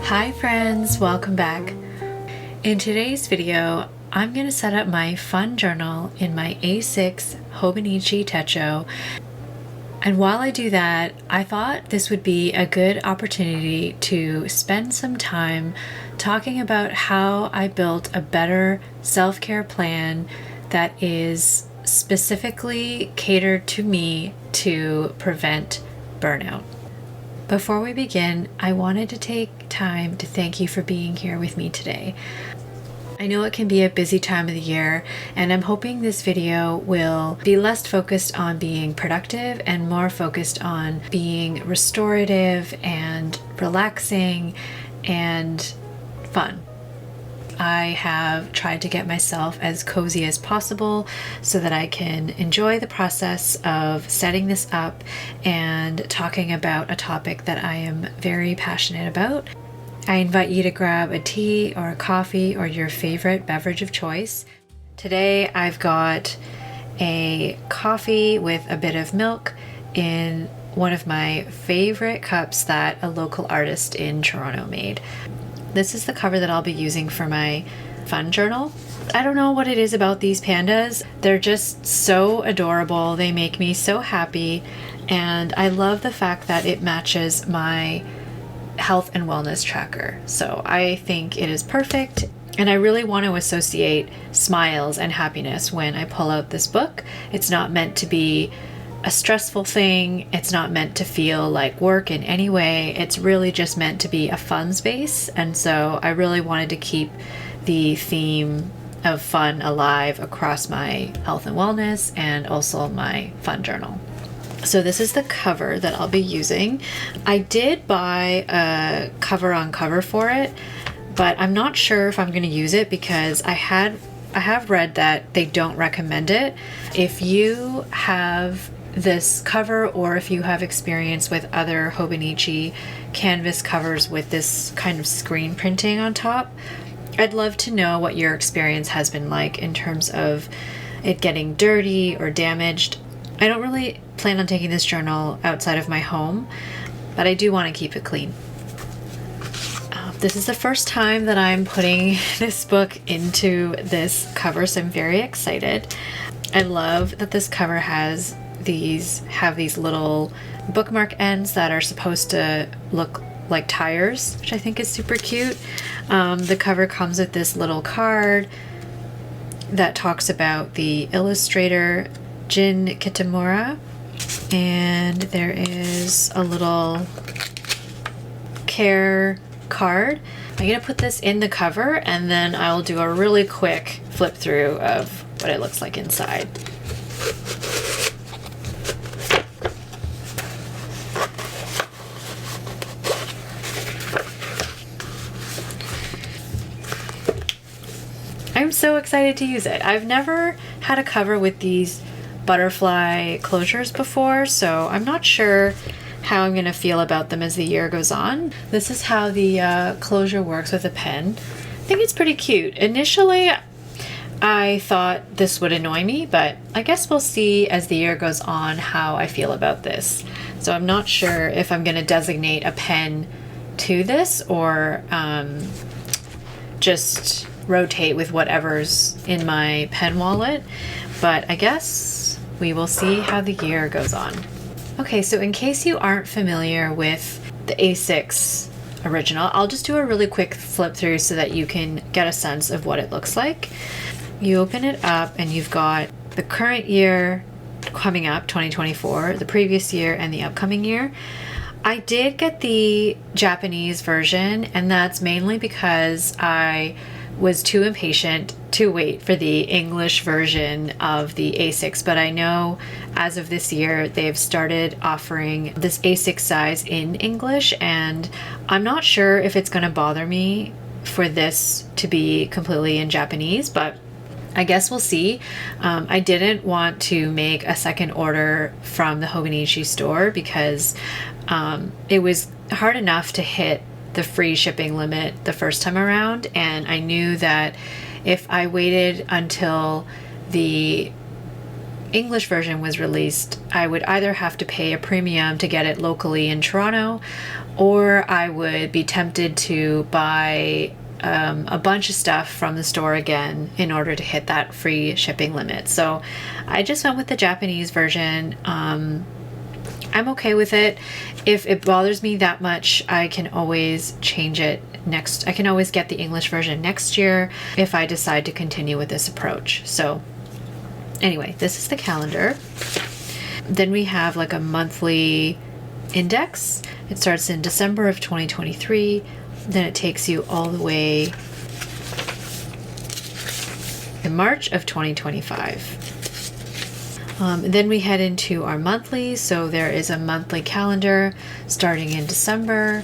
Hi friends, welcome back. In today's video, I'm going to set up my fun journal in my A6 Hobonichi Techo. And while I do that, I thought this would be a good opportunity to spend some time talking about how I built a better self-care plan that is specifically catered to me to prevent burnout. Before we begin, I wanted to take time to thank you for being here with me today. I know it can be a busy time of the year, and I'm hoping this video will be less focused on being productive and more focused on being restorative and relaxing and fun. I have tried to get myself as cozy as possible so that I can enjoy the process of setting this up and talking about a topic that I am very passionate about. I invite you to grab a tea or a coffee or your favorite beverage of choice. Today I've got a coffee with a bit of milk in one of my favorite cups that a local artist in Toronto made. This is the cover that I'll be using for my fun journal. I don't know what it is about these pandas. They're just so adorable. They make me so happy. And I love the fact that it matches my health and wellness tracker. So I think it is perfect. And I really want to associate smiles and happiness when I pull out this book. It's not meant to be a stressful thing. It's not meant to feel like work in any way. It's really just meant to be a fun space. And so I really wanted to keep the theme of fun alive across my health and wellness and also my fun journal. So this is the cover that I'll be using. I did buy a cover on cover for it, but I'm not sure if I'm going to use it because I have read that they don't recommend it. If you have this cover, or if you have experience with other Hobonichi canvas covers with this kind of screen printing on top, I'd love to know what your experience has been like in terms of it getting dirty or damaged. I don't really plan on taking this journal outside of my home, but I do want to keep it clean. This is the first time that I'm putting this book into this cover, so I'm very excited. I love that this cover has these little bookmark ends that are supposed to look like tires, which I think is super cute. The cover comes with this little card that talks about the illustrator Jin Kitamura, and there is a little care card. I'm gonna put this in the cover and then I'll do a really quick flip through of what it looks like inside. I'm so excited to use it. I've never had a cover with these butterfly closures before, so I'm not sure how I'm going to feel about them as the year goes on. This is how the closure works with a pen. I think it's pretty cute. Initially, I thought this would annoy me, but I guess we'll see as the year goes on how I feel about this. So I'm not sure if I'm going to designate a pen to this or just rotate with whatever's in my pen wallet, but I guess we will see how the year goes on. Okay, so in case you aren't familiar with the A6 original, I'll just do a really quick flip through so that you can get a sense of what it looks like. You open it up and you've got the current year coming up, 2024, the previous year, and the upcoming year. I did get the Japanese version, and that's mainly because I was too impatient to wait for the English version of the A6, but I know as of this year they've started offering this A6 size in English, and I'm not sure if it's going to bother me for this to be completely in Japanese, but I guess we'll see. I didn't want to make a second order from the Hobonichi store because it was hard enough to hit the free shipping limit the first time around, and I knew that if I waited until the English version was released, I would either have to pay a premium to get it locally in Toronto, or I would be tempted to buy a bunch of stuff from the store again in order to hit that free shipping limit. So I just went with the Japanese version. I'm okay with it. If it bothers me that much, I can always change it next. I can always get the English version next year if I decide to continue with this approach. So anyway, this is the calendar. Then we have like a monthly index. It starts in December of 2023. Then it takes you all the way to March of 2025. Then we head into our monthly. So there is a monthly calendar starting in December,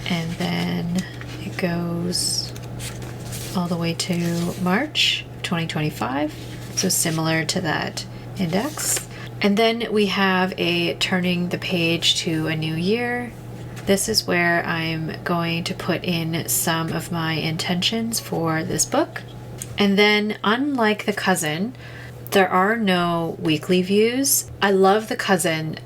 and then it goes all the way to March 2025. So similar to that index. And then we have a turning the page to a new year. This is where I'm going to put in some of my intentions for this book. And then, unlike the cousin, there are no weekly views. I love the cousin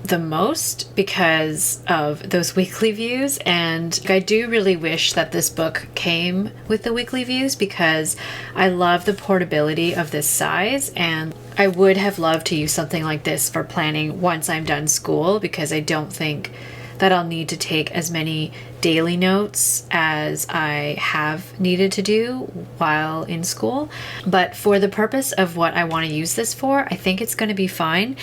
the most because of those weekly views, and I do really wish that this book came with the weekly views because I love the portability of this size, and I would have loved to use something like this for planning once I'm done school, because I don't think that I'll need to take as many daily notes as I have needed to do while in school. But for the purpose of what I want to use this for, I think it's going to be fine.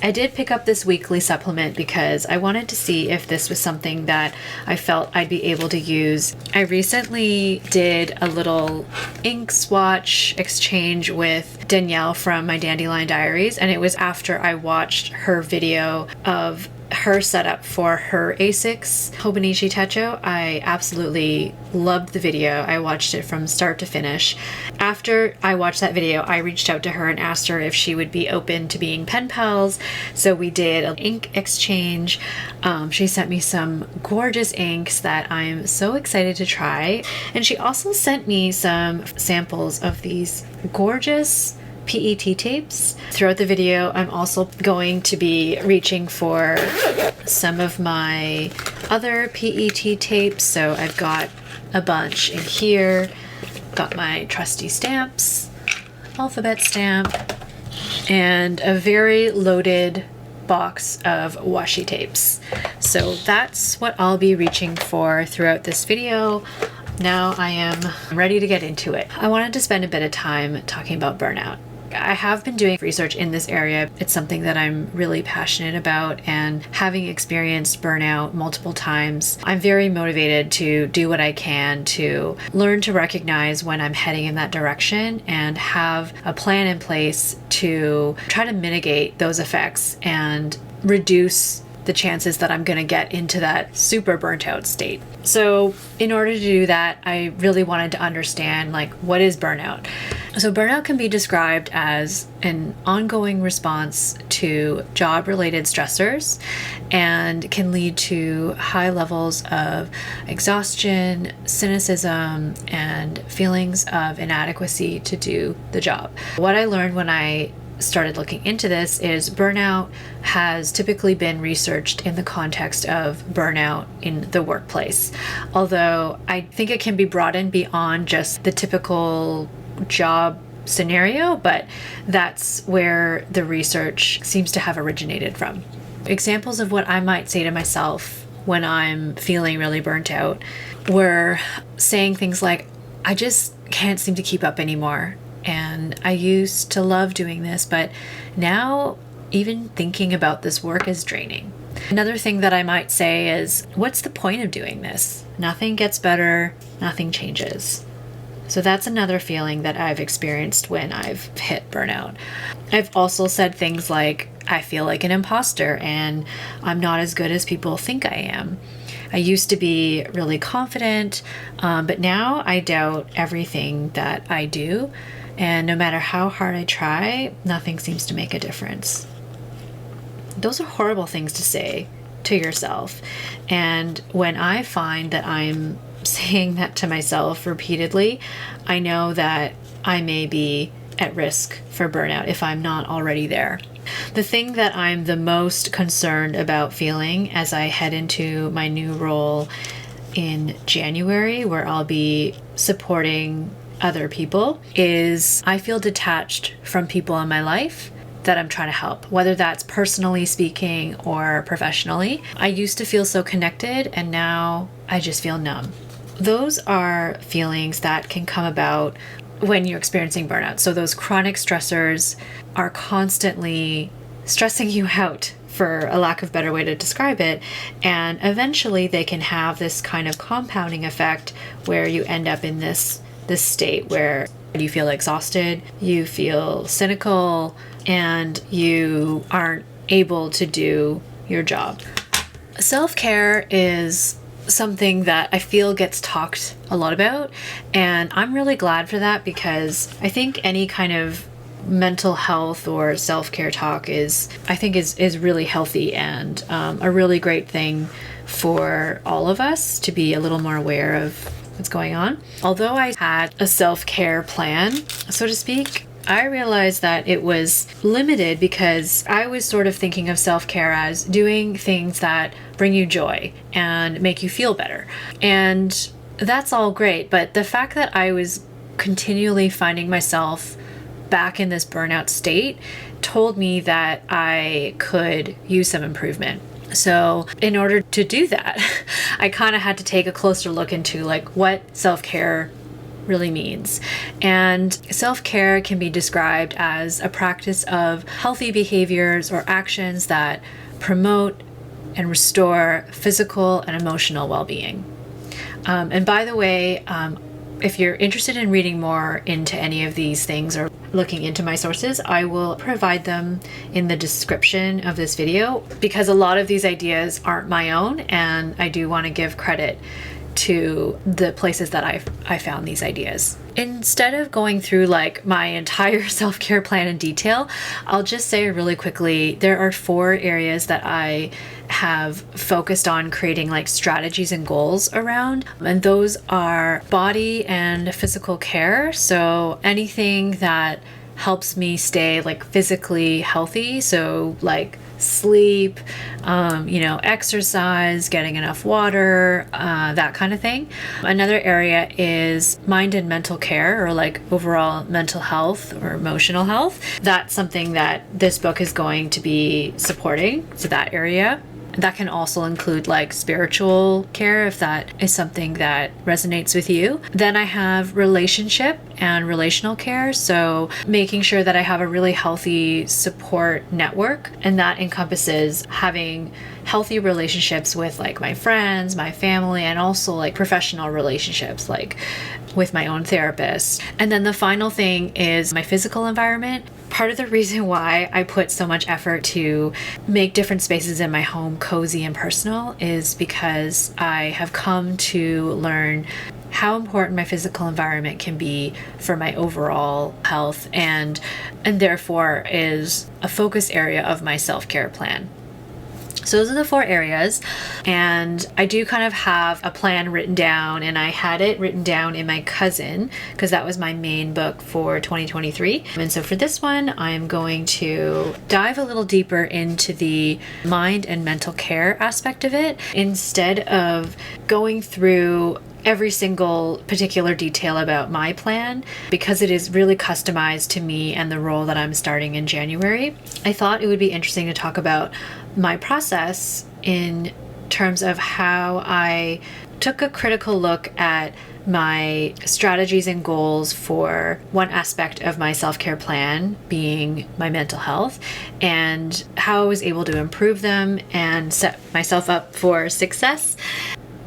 I did pick up this weekly supplement because I wanted to see if this was something that I felt I'd be able to use. I recently did a little ink swatch exchange with Danielle from my Dandelion Diaries, and it was after I watched her video of her setup for her A6 Hobonichi Techo. I absolutely loved the video. I watched it from start to finish. After I watched that video, I reached out to her and asked her if she would be open to being pen pals. So we did an ink exchange. She sent me some gorgeous inks that I'm so excited to try. And she also sent me some samples of these gorgeous PET tapes. Throughout the video, I'm also going to be reaching for some of my other PET tapes. So I've got a bunch in here. Got my trusty stamps, alphabet stamp, and a very loaded box of washi tapes. So that's what I'll be reaching for throughout this video. Now I am ready to get into it. I wanted to spend a bit of time talking about burnout. I have been doing research in this area. It's something that I'm really passionate about, and having experienced burnout multiple times, I'm very motivated to do what I can to learn to recognize when I'm heading in that direction and have a plan in place to try to mitigate those effects and reduce the chances that I'm going to get into that super burnt out state. So in order to do that, I really wanted to understand, like, what is burnout? So burnout can be described as an ongoing response to job-related stressors and can lead to high levels of exhaustion, cynicism, and feelings of inadequacy to do the job. What I learned when I started looking into this is burnout has typically been researched in the context of burnout in the workplace. Although I think it can be broadened beyond just the typical job scenario, but that's where the research seems to have originated from. Examples of what I might say to myself when I'm feeling really burnt out were saying things like, I just can't seem to keep up anymore. And I used to love doing this, but now even thinking about this work is draining. Another thing that I might say is, what's the point of doing this? Nothing gets better, nothing changes. So that's another feeling that I've experienced when I've hit burnout. I've also said things like, I feel like an imposter and I'm not as good as people think I am. I used to be really confident, but now I doubt everything that I do. And no matter how hard I try, nothing seems to make a difference. Those are horrible things to say to yourself. And when I find that I'm saying that to myself repeatedly, I know that I may be at risk for burnout if I'm not already there. The thing that I'm the most concerned about feeling as I head into my new role in January, where I'll be supporting other people, is I feel detached from people in my life that I'm trying to help, whether that's personally speaking or professionally. I used to feel so connected, and now I just feel numb. Those are feelings that can come about when you're experiencing burnout. So those chronic stressors are constantly stressing you out, for a lack of a better way to describe it. And eventually they can have this kind of compounding effect where you end up in this state where you feel exhausted, you feel cynical, and you aren't able to do your job. Self-care is something that I feel gets talked a lot about, and I'm really glad for that, because I think any kind of mental health or self-care talk is really healthy, and a really great thing for all of us to be a little more aware of what's going on. Although I had a self-care plan, so to speak, I realized that it was limited because I was sort of thinking of self-care as doing things that bring you joy and make you feel better. And that's all great, but the fact that I was continually finding myself back in this burnout state told me that I could use some improvement. So in order to do that, I kind of had to take a closer look into like what self-care really means. And self-care can be described as a practice of healthy behaviors or actions that promote and restore physical and emotional well-being. And by the way, if you're interested in reading more into any of these things or looking into my sources, I will provide them in the description of this video, because a lot of these ideas aren't my own, and I do want to give credit to the places that I found these ideas. Instead of going through like my entire self-care plan in detail, I'll just say really quickly, there are 4 areas that I have focused on creating like strategies and goals around. And those are body and physical care. So anything that helps me stay like physically healthy. So like sleep, exercise, getting enough water, that kind of thing. Another area is mind and mental care, or like overall mental health or emotional health. That's something that this book is going to be supporting. So that area. That can also include like spiritual care, if that is something that resonates with you. Then I have relationship and relational care. So making sure that I have a really healthy support network, and that encompasses having healthy relationships with like my friends, my family, and also like professional relationships, like with my own therapist. And then the final thing is my physical environment. Part of the reason why I put so much effort to make different spaces in my home cozy and personal is because I have come to learn how important my physical environment can be for my overall health, and therefore is a focus area of my self-care plan. So those are the 4 areas, and I do kind of have a plan written down, and I had it written down in my cousin because that was my main book for 2023. And so for this one, I'm going to dive a little deeper into the mind and mental care aspect of it, instead of going through every single particular detail about my plan, because it is really customized to me and the role that I'm starting in January. I thought it would be interesting to talk about my process in terms of how I took a critical look at my strategies and goals for one aspect of my self-care plan, being my mental health, and how I was able to improve them and set myself up for success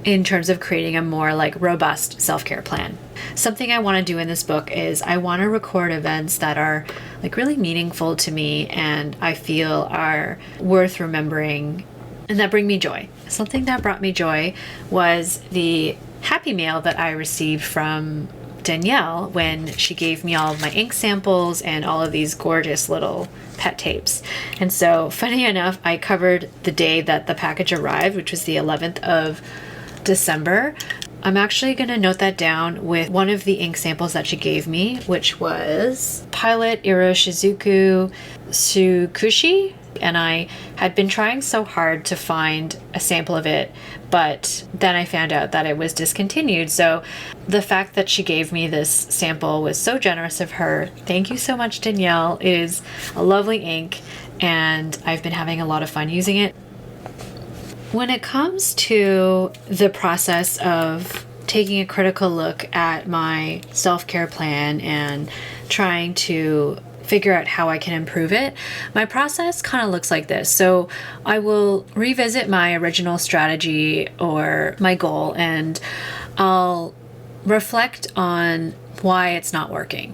in terms of creating a more like robust self-care plan. Something I want to do in this book is I want to record events that are like really meaningful to me and I feel are worth remembering and that bring me joy. Something that brought me joy was the Happy Mail that I received from Danielle when she gave me all of my ink samples and all of these gorgeous little pet tapes. And so, funny enough, I covered the day that the package arrived, which was the 11th of December. I'm actually going to note that down with one of the ink samples that she gave me, which was Pilot Iroshizuku Tsukushi. And I had been trying so hard to find a sample of it, but then I found out that it was discontinued. So the fact that she gave me this sample was so generous of her. Thank you so much, Danielle. It is a lovely ink, and I've been having a lot of fun using it. When it comes to the process of taking a critical look at my self-care plan and trying to figure out how I can improve it, my process kind of looks like this. So I will revisit my original strategy or my goal, and I'll reflect on why it's not working.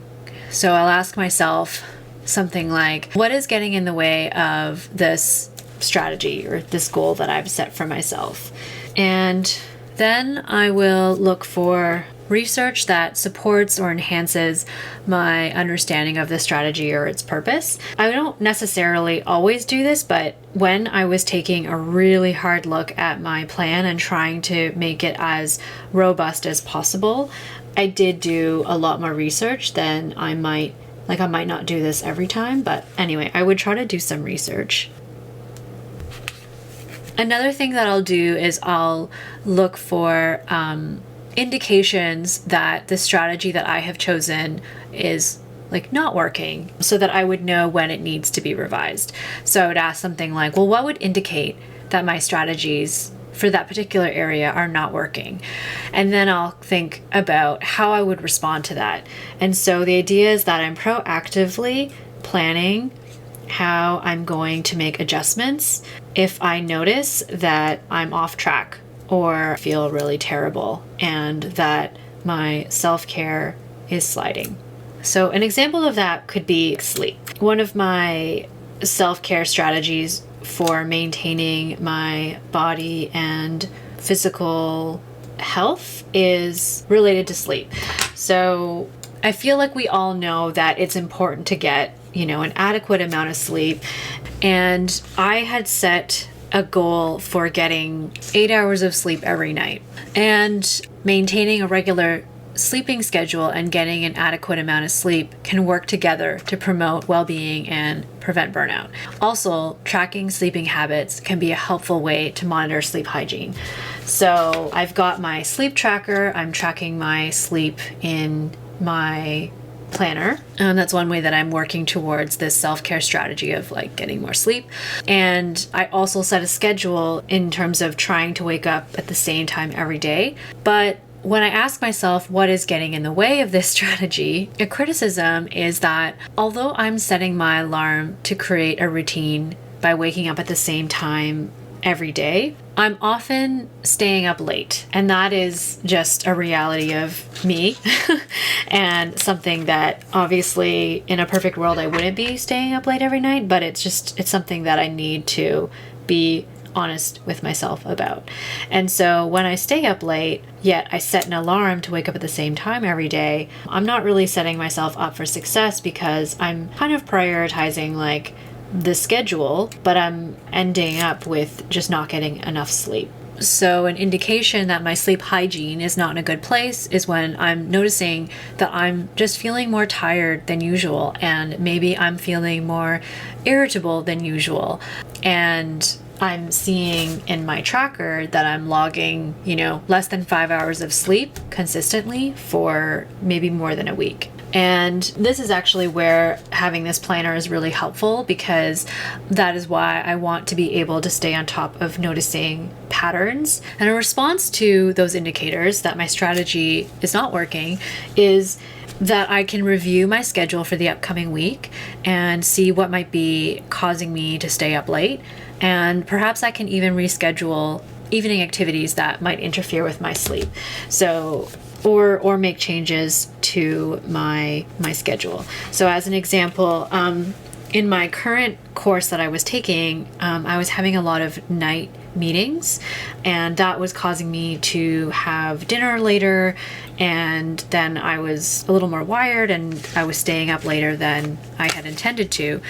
So I'll ask myself something like, what is getting in the way of this strategy or this goal that I've set for myself? And then I will look for research that supports or enhances my understanding of the strategy or its purpose. I don't necessarily always do this, but when I was taking a really hard look at my plan and trying to make it as robust as possible, I did do a lot more research than I might not do this every time, but anyway, I would try to do some research. Another thing that I'll do is I'll look for indications that the strategy that I have chosen is not working, so that I would know when it needs to be revised. So I would ask something like, well, what would indicate that my strategies for that particular area are not working? And then I'll think about how I would respond to that. And so the idea is that I'm proactively planning how I'm going to make adjustments if I notice that I'm off track or feel really terrible and that my self-care is sliding. So an example of that could be sleep. One of my self-care strategies for maintaining my body and physical health is related to sleep. So I feel like we all know that it's important to get, an adequate amount of sleep. And I had set a goal for getting 8 hours of sleep every night. And maintaining a regular sleeping schedule and getting an adequate amount of sleep can work together to promote well-being and prevent burnout. Also, tracking sleeping habits can be a helpful way to monitor sleep hygiene. So I've got my sleep tracker. I'm tracking my sleep in my planner. That's one way that I'm working towards this self-care strategy of getting more sleep. And I also set a schedule in terms of trying to wake up at the same time every day. But when I ask myself what is getting in the way of this strategy, a criticism is that although I'm setting my alarm to create a routine by waking up at the same time every day, I'm often staying up late. And that is just a reality of me and something that obviously in a perfect world I wouldn't be staying up late every night, but it's something that I need to be honest with myself about. And so when I stay up late, yet I set an alarm to wake up at the same time every day, I'm not really setting myself up for success because I'm kind of prioritizing the schedule, but I'm ending up with just not getting enough sleep. So an indication that my sleep hygiene is not in a good place is when I'm noticing that I'm just feeling more tired than usual, and maybe I'm feeling more irritable than usual. And I'm seeing in my tracker that I'm logging, less than 5 hours of sleep consistently for maybe more than a week. And this is actually where having this planner is really helpful, because that is why I want to be able to stay on top of noticing patterns. And a response to those indicators that my strategy is not working is that I can review my schedule for the upcoming week and see what might be causing me to stay up late. And perhaps I can even reschedule evening activities that might interfere with my sleep. So or make changes to my schedule. So as an example, in my current course that I was taking, I was having a lot of night meetings, and that was causing me to have dinner later, and then I was a little more wired and I was staying up later than I had intended to.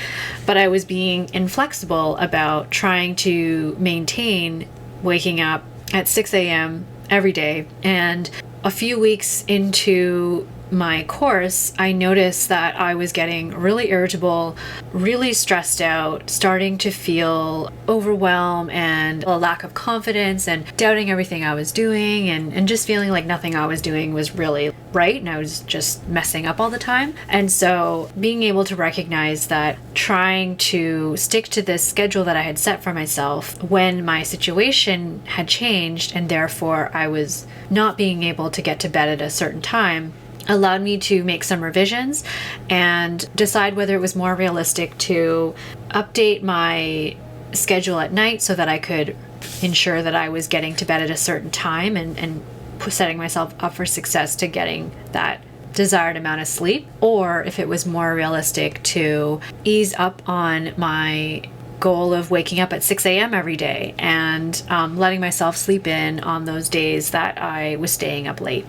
But I was being inflexible about trying to maintain waking up at 6 a.m. every day. And a few weeks into my course, I noticed that I was getting really irritable, really stressed out, starting to feel overwhelmed and a lack of confidence and doubting everything I was doing, and just feeling like nothing I was doing was really right and I was just messing up all the time. And so being able to recognize that trying to stick to this schedule that I had set for myself when my situation had changed and therefore I was not being able to get to bed at a certain time allowed me to make some revisions and decide whether it was more realistic to update my schedule at night so that I could ensure that I was getting to bed at a certain time and setting myself up for success to getting that desired amount of sleep, or if it was more realistic to ease up on my goal of waking up at 6 a.m. every day and letting myself sleep in on those days that I was staying up late,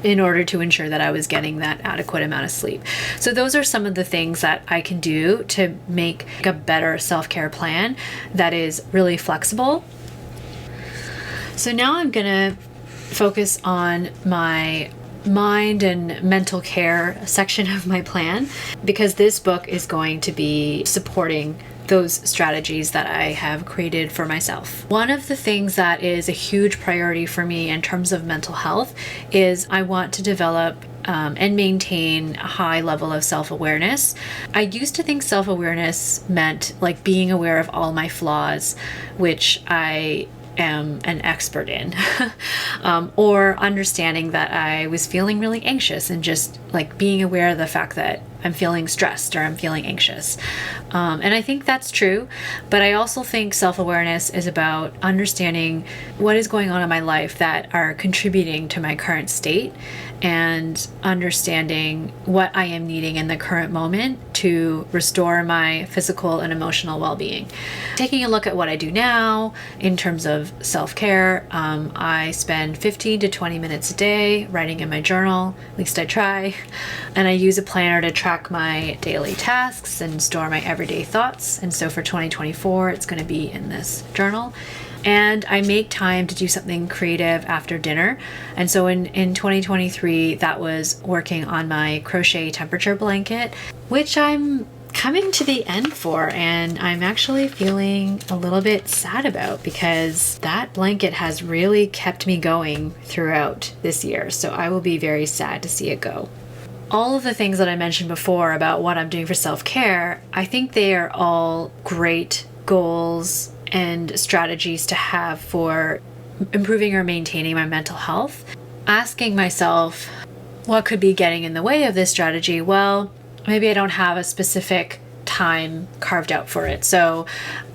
in order to ensure that I was getting that adequate amount of sleep. So those are some of the things that I can do to make a better self-care plan that is really flexible. So now I'm gonna focus on my mind and mental care section of my plan, because this book is going to be supporting those strategies that I have created for myself. One of the things that is a huge priority for me in terms of mental health is I want to develop and maintain a high level of self-awareness. I used to think self-awareness meant like being aware of all my flaws, which I am an expert in, or understanding that I was feeling really anxious and just like being aware of the fact that I'm feeling stressed or I'm feeling anxious. And I think that's true, but I also think self-awareness is about understanding what is going on in my life that are contributing to my current state and understanding what I am needing in the current moment to restore my physical and emotional well-being. Taking a look at what I do now in terms of self-care, I spend 15 to 20 minutes a day writing in my journal, at least I try, and I use a planner to track my daily tasks and store my everyday thoughts. And so for 2024, it's going to be in this journal. And I make time to do something creative after dinner. And so in 2023, that was working on my crochet temperature blanket, which I'm coming to the end for, and I'm actually feeling a little bit sad about, because that blanket has really kept me going throughout this year. So I will be very sad to see it go. All of the things that I mentioned before about what I'm doing for self-care, I think they are all great goals and strategies to have for improving or maintaining my mental health. Asking myself, what could be getting in the way of this strategy? Well, maybe I don't have a specific time carved out for it. So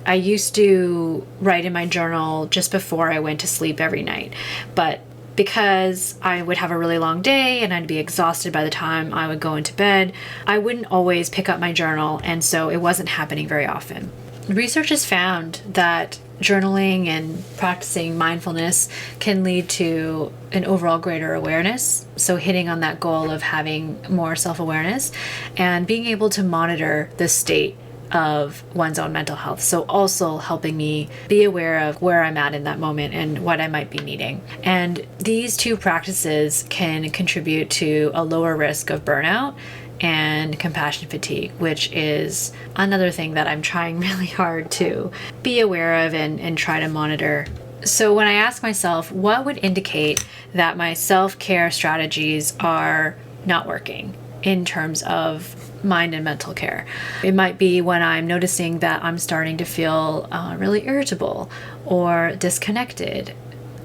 I used to write in my journal just before I went to sleep every night. But because I would have a really long day and I'd be exhausted by the time I would go into bed, I wouldn't always pick up my journal, and so it wasn't happening very often. Research has found that journaling and practicing mindfulness can lead to an overall greater awareness. So hitting on that goal of having more self-awareness and being able to monitor the state of one's own mental health. So also helping me be aware of where I'm at in that moment and what I might be needing. And these two practices can contribute to a lower risk of burnout and compassion fatigue, which is another thing that I'm trying really hard to be aware of and try to monitor. So when I ask myself, what would indicate that my self-care strategies are not working in terms of mind and mental care? It might be when I'm noticing that I'm starting to feel really irritable or disconnected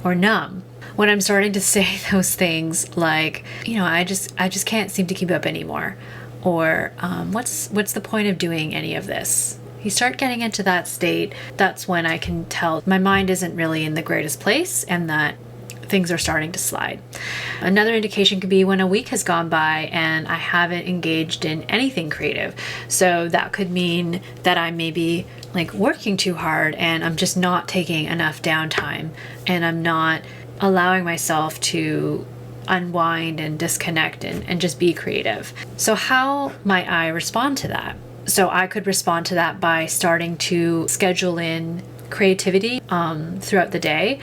or numb. When I'm starting to say those things like, I just can't seem to keep up anymore, or what's the point of doing any of this? You start getting into that state, that's when I can tell my mind isn't really in the greatest place and that things are starting to slide. Another indication could be when a week has gone by and I haven't engaged in anything creative. So that could mean that I may be like working too hard and I'm just not taking enough downtime and I'm not allowing myself to unwind and disconnect and just be creative. So how might I respond to that? So I could respond to that by starting to schedule in creativity throughout the day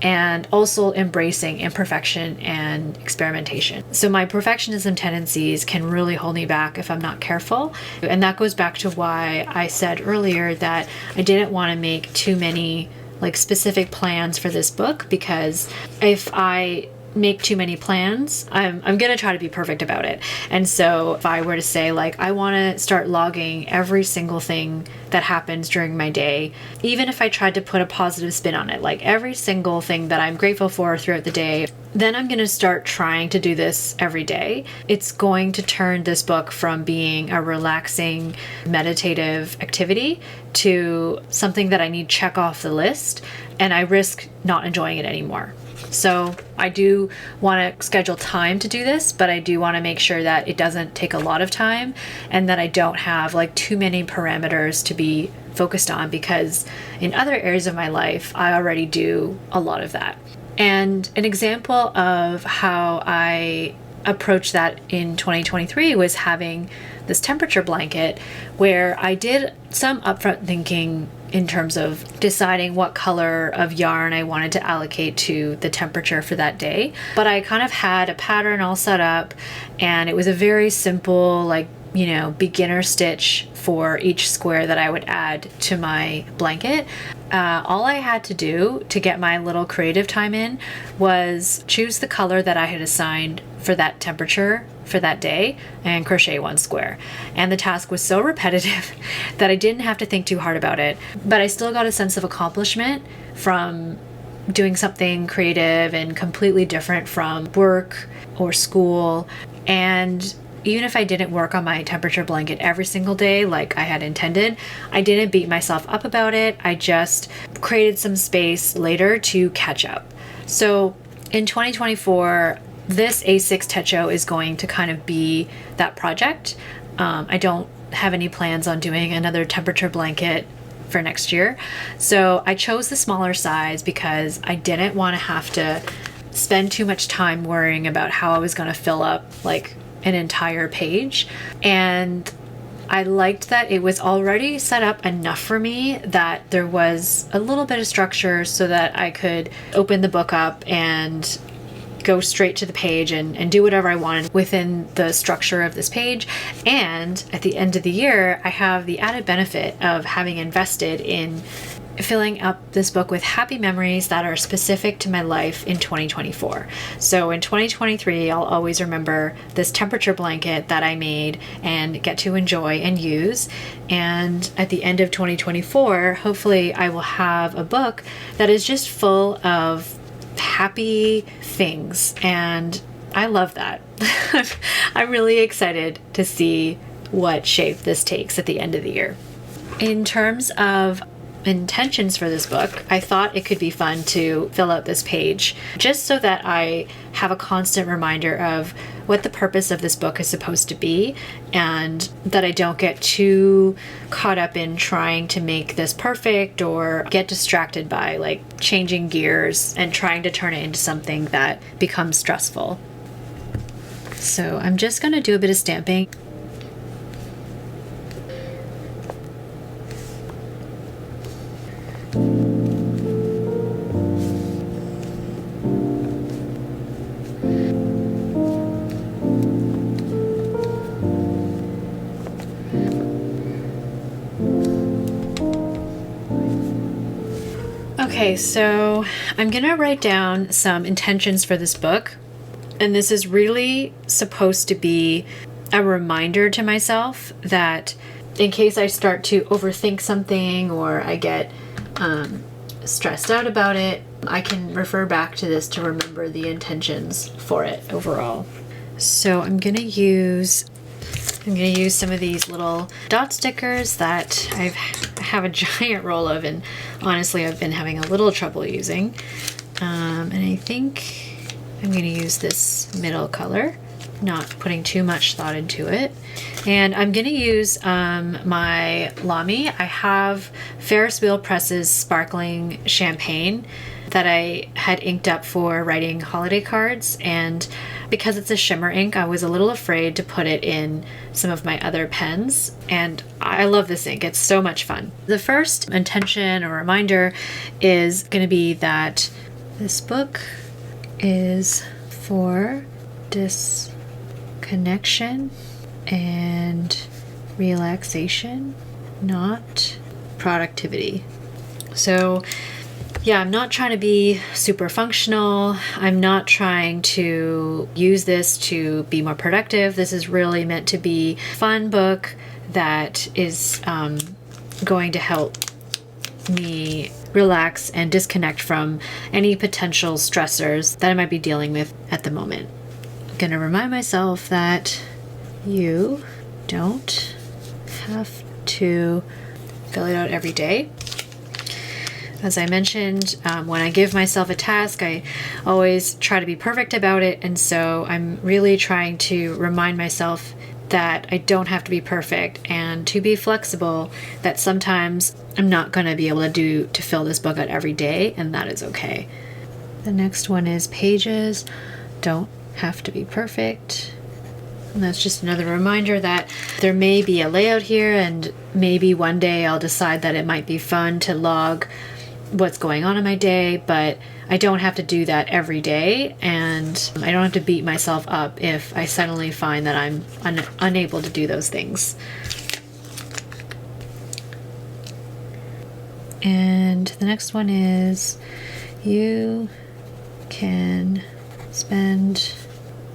and also embracing imperfection and experimentation. So my perfectionism tendencies can really hold me back if I'm not careful. And that goes back to why I said earlier that I didn't want to make too many like specific plans for this book, because if I make too many plans, I'm gonna try to be perfect about it. And so if I were to say like I want to start logging every single thing that happens during my day, even if I tried to put a positive spin on it, like every single thing that I'm grateful for throughout the day, then I'm gonna start trying to do this every day. It's going to turn this book from being a relaxing meditative activity to something that I need to check off the list, and I risk not enjoying it anymore. So I do want to schedule time to do this, but I do want to make sure that it doesn't take a lot of time and that I don't have like too many parameters to be focused on, because in other areas of my life, I already do a lot of that. And an example of how I approached that in 2023 was having this temperature blanket, where I did some upfront thinking in terms of deciding what color of yarn I wanted to allocate to the temperature for that day. But I kind of had a pattern all set up, and it was a very simple, like, you know, beginner stitch for each square that I would add to my blanket. All I had to do to get my little creative time in was choose the color that I had assigned for that temperature for that day and crochet one square. And the task was so repetitive that I didn't have to think too hard about it, but I still got a sense of accomplishment from doing something creative and completely different from work or school. And even if I didn't work on my temperature blanket every single day like I had intended, I didn't beat myself up about it. I just created some space later to catch up. So in 2024, this A6 Techo is going to kind of be that project. I don't have any plans on doing another temperature blanket for next year. So I chose the smaller size because I didn't want to have to spend too much time worrying about how I was going to fill up like an entire page. And I liked that it was already set up enough for me that there was a little bit of structure so that I could open the book up and go straight to the page and do whatever I wanted within the structure of this page. And at the end of the year, I have the added benefit of having invested in filling up this book with happy memories that are specific to my life in 2024. So in 2023, I'll always remember this temperature blanket that I made and get to enjoy and use. And at the end of 2024, hopefully I will have a book that is just full of happy things. And I love that. I'm really excited to see what shape this takes at the end of the year. In terms of intentions for this book, I thought it could be fun to fill out this page just so that I have a constant reminder of what the purpose of this book is supposed to be, and that I don't get too caught up in trying to make this perfect or get distracted by like changing gears and trying to turn it into something that becomes stressful. So I'm just going to do a bit of stamping. Okay, so I'm gonna write down some intentions for this book, and this is really supposed to be a reminder to myself that in case I start to overthink something or I get stressed out about it, I can refer back to this to remember the intentions for it overall. So I'm gonna use some of these little dot stickers that I have a giant roll of, and honestly I've been having a little trouble using. And I think I'm going to use this middle color, not putting too much thought into it. And I'm going to use my Lamy. I have Ferris Wheel Press's Sparkling Champagne that I had inked up for writing holiday cards, and because it's a shimmer ink, I was a little afraid to put it in some of my other pens, and I love this ink. It's so much fun. The first intention or reminder is going to be that This book is for disconnection and relaxation, not productivity. So yeah, I'm not trying to be super functional. I'm not trying to use this to be more productive. This is really meant to be a fun book that is going to help me relax and disconnect from any potential stressors that I might be dealing with at the moment. I'm going to remind myself that you don't have to fill it out every day. As I mentioned, when I give myself a task, I always try to be perfect about it. And so I'm really trying to remind myself that I don't have to be perfect and to be flexible, that sometimes I'm not going to be able to fill this book out every day, and that is okay. The next one is pages don't have to be perfect. And that's just another reminder that there may be a layout here, and maybe one day I'll decide that it might be fun to log what's going on in my day, but I don't have to do that every day, and I don't have to beat myself up if I suddenly find that I'm unable to do those things. And the next one is you can spend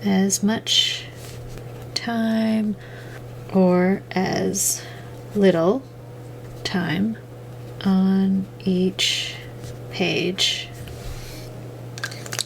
as much time or as little time on each page.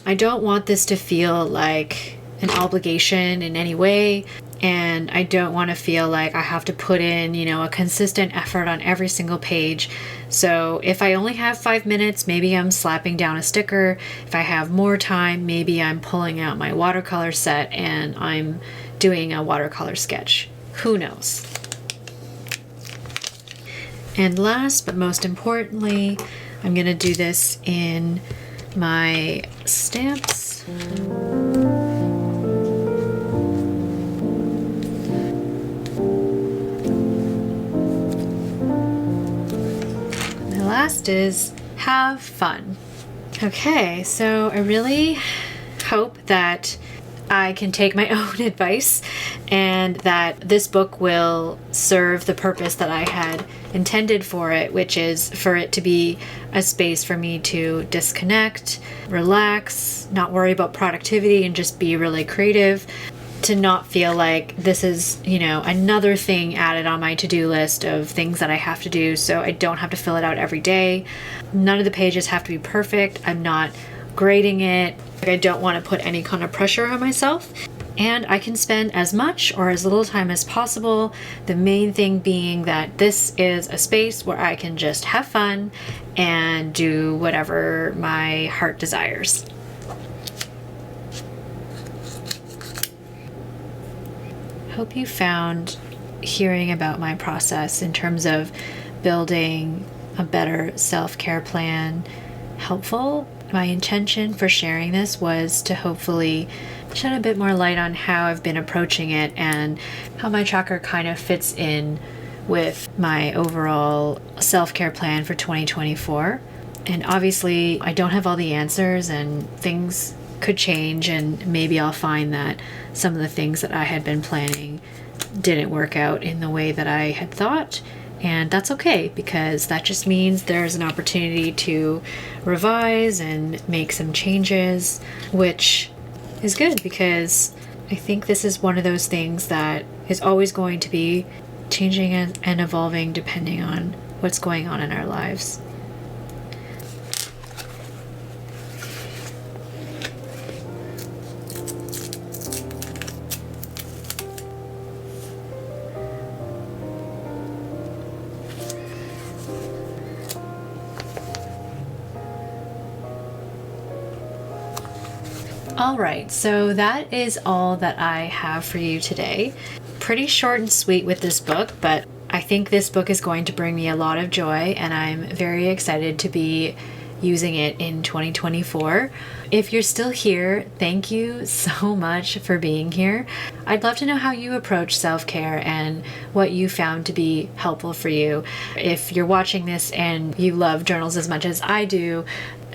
I don't want this to feel like an obligation in any way, and I don't want to feel like I have to put in, a consistent effort on every single page. So if I only have 5 minutes, maybe I'm slapping down a sticker. If I have more time, maybe I'm pulling out my watercolor set and I'm doing a watercolor sketch. Who knows? And last but most importantly, I'm going to do this in my stamps. The last is have fun. Okay, so I really hope that I can take my own advice and that this book will serve the purpose that I had intended for it, which is for it to be a space for me to disconnect, relax, not worry about productivity, and just be really creative. To not feel like this is, another thing added on my to-do list of things that I have to do, so I don't have to fill it out every day. None of the pages have to be perfect. I'm not grading it. I don't want to put any kind of pressure on myself. And I can spend as much or as little time as possible. The main thing being that this is a space where I can just have fun and do whatever my heart desires. Hope you found hearing about my process in terms of building a better self-care plan helpful. My intention for sharing this was to hopefully shed a bit more light on how I've been approaching it and how my tracker kind of fits in with my overall self-care plan for 2024. And obviously, I don't have all the answers, and things could change, and maybe I'll find that some of the things that I had been planning didn't work out in the way that I had thought. And that's okay, because that just means there's an opportunity to revise and make some changes, which is good because I think this is one of those things that is always going to be changing and evolving depending on what's going on in our lives. All right, so that is all that I have for you today. Pretty short and sweet with this book, but I think this book is going to bring me a lot of joy, and I'm very excited to be using it in 2024. If you're still here, thank you so much for being here. I'd love to know how you approach self-care and what you found to be helpful for you. If you're watching this and you love journals as much as I do,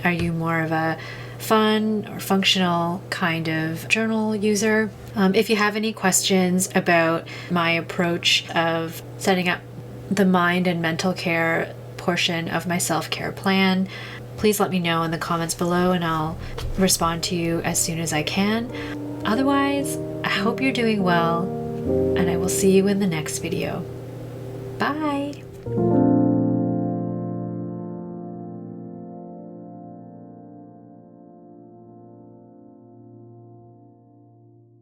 are you more of a fun or functional kind of journal user. If you have any questions about my approach of setting up the mind and mental care portion of my self-care plan, please let me know in the comments below and I'll respond to you as soon as I can. Otherwise, I hope you're doing well, and I will see you in the next video. Bye!